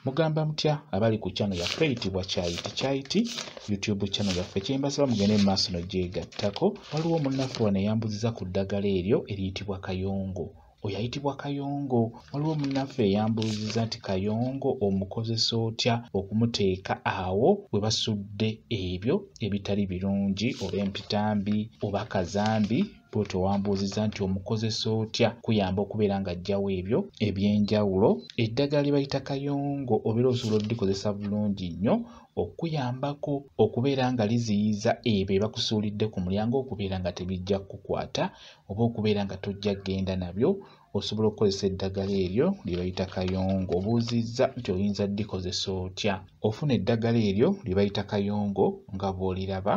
Mugamba mutya abali ku channel yaffe eyitibwa Kyayiti YouTube channel yaffe kyembasaba mugende mu maaso n'ogyegattako. Waliwo munnaffe wano eyambuziza ku ddagala eryo eriyitibwa Kayongo. Oyo ayitibwa Kayongo. Waliwo munnaffe eyambuziza nti Kayongo omukozesa otya okumuteeka awo we basudde ebyo ebitali birungi oba empitambi oba kazambi. Bw'otyo wambuuziza nti omukozesa otya kuyamba okubeera ng'ajjawo ebyo eby'enjawulo. Eddagala lye bayita Kayongo obeera osobola oddikozesa bulungi nnyo okuyambako okubeera nga liziyiza ebyo ebakusuulidde ku mulyango okubeera nga tebijja kukukwata oba okubeera nga tojja genda nabyo. Osobola okukozesa eddagala eryo lye bayita Kayongo. Obuuzizza nti oyinza ddikozesa otya. Ofuna eddagala eryo lye bayita Kayongo nga bw'oliraba.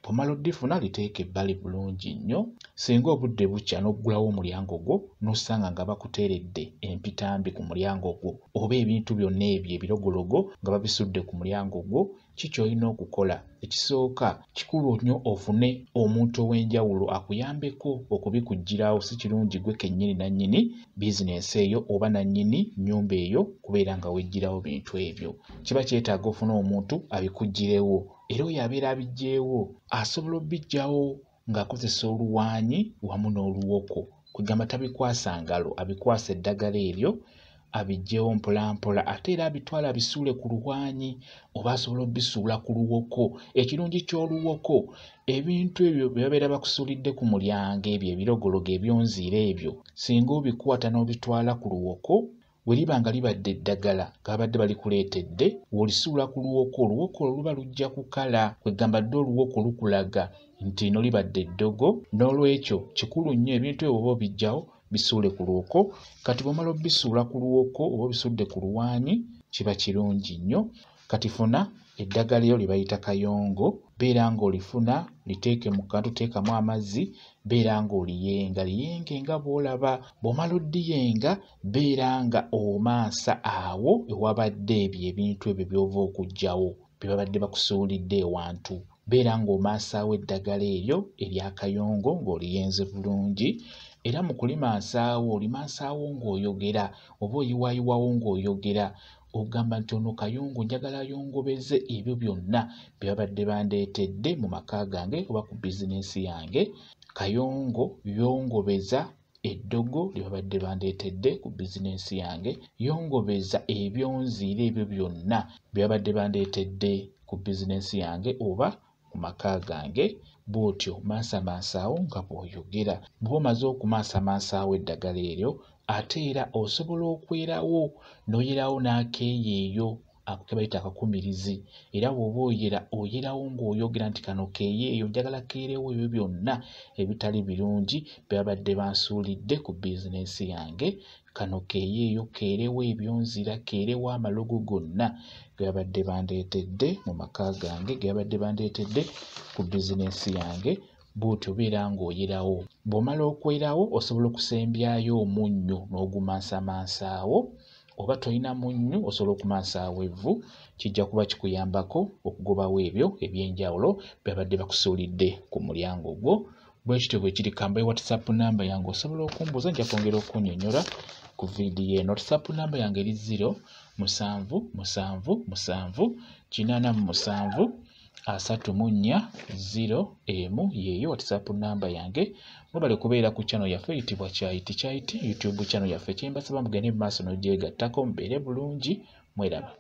Bw'omala oddifuna liteeke ebbali bulungi nnyo. Singa obudde bukya n'oggulawo omulyango gwo n'osanga nga bakuteeredde empitambi ku mulyango gwo oba ebintu byonna ebyo ebirogologo nga babisudde ku mulyango gwo, ki ky'olina okukola? Ekisooka kikulu nnyo ofune omuntu ow'enjawulo akuyambeko okubikuggyirawo. Si kirungi gwe kennyini nannyini bizinensi eyo oba nannyini nnyumba eyo kubeera nga weggyirawo bintu ebyo. Kiba kyetaaga ofune omuntu abikuggirewo era oyo abeera abiggyeewo asobola obbiggyawo ng'akozesa oluwaanyi wamu n'oluwoko. Kwegamba tabikwasa ngalo, abikwasa eddagala eryo abiggyeewo mpola mpola ate era abitwala abisuule ku luwaanyi oba asobola obbisuula ku luwoko. Ekirungi ky'oluwoko, ebintu ebyo bye babeera bakusuulidde ku mulyango ebyo ebirogologo ebyonziira ebyo, singa obikwata n'obitwala ku luwoko, we liba nga libadde eddagala nga babadde balikuleetedde, w'olisuula ku luwoko, oluwoko olwo luba lujja kukala. Kwegamba dde oluwoko lukulaga nti lino libadde eddogo. N'olwekyo kikulu nnyo ebintu ebyo oba obiggyawo bisuule ku luwoko. Kati bw'omala obbisuula ku luwoko oba obisudde ku luwaanyi kiba kirungi nnyo. Kati funa eddagala eryo lye bayita Kayongo. Beera ng'olifuna liteeke mu kantu, teekamu amazzi, beera ng'oliyenga. Liyenge nga bw'olaba. Bw'omala oddiyenga beera nga omaasa awo ewabadde ebyo ebintu ebyo by'ova okuggyawo bye babadde bakusuulidde ewantu. Beera ng'omaasaawo eddagala eryo erya Kayongo ng'oliyenze bulungi. Era mu kulimaasaawo olimaasaawo ng'oyogera oba oyiwaayiwawo ng'oyogera. Ogamba nti ono Kayongo njagala ayongobeze ebyo byonna bye babadde bandeetedde mu maka gange oba ku bizinensi yange. Kayongo yongobeza eddogo lye babadde bandeetedde ku bizinensi yange. Yongobeza ebyonziira ebyo byonna bye babadde bandeetedde ku bizinensi yange oba ku maka gange. Bw'otyo maasamaasaawo nga bw'oyogera. Bw'oba omaze okumaasamaasaawo eddagala eryo, ate era osobola okwerawo n'oyerawo n'akeeyeeyo ako ke bayita akakumirizi. Era bw'oba oyerawo ng'oyogera nti kano keeyeeyo, njagala keerewo ebyo byonna ebitali birungi bye babadde bansuulidde ku bizinensi yange. Kano keeyeeyo, keerewo ebyonzira, keerewo amalogo gonna ge babadde bandeetedde mu maka gange, ge babadde bandeetedde ku bizinensi yange. Bw'otyo beera ng'oyerawo. Bw'omala okwerawo osobola okusembyayo omunnyo n'ogumaasamaasaawo. Oba tolina munnyo osobola okumaasaawo evvu. Kijja kuba kikuyambako okugobawo ebyo eby'enjawulo bye babadde bakusuulidde ku mulyango gwo. Bwe kityo bwe kiri. Kambayo WhatsApp namba yange osobola okumbuuza, nja kwongera okunnyonnyola ku viidiyo eno. WhatsApp namba yange eri 0777873401 yeeyo WhatsApp namba yange. Mwebale kubeera ku channel yaffe eyitibwa Kyayiti YouTube channel yaffe. Kyembasaba mugende mu maaso n'ogyegattako mubeere bulungi. Mweraba.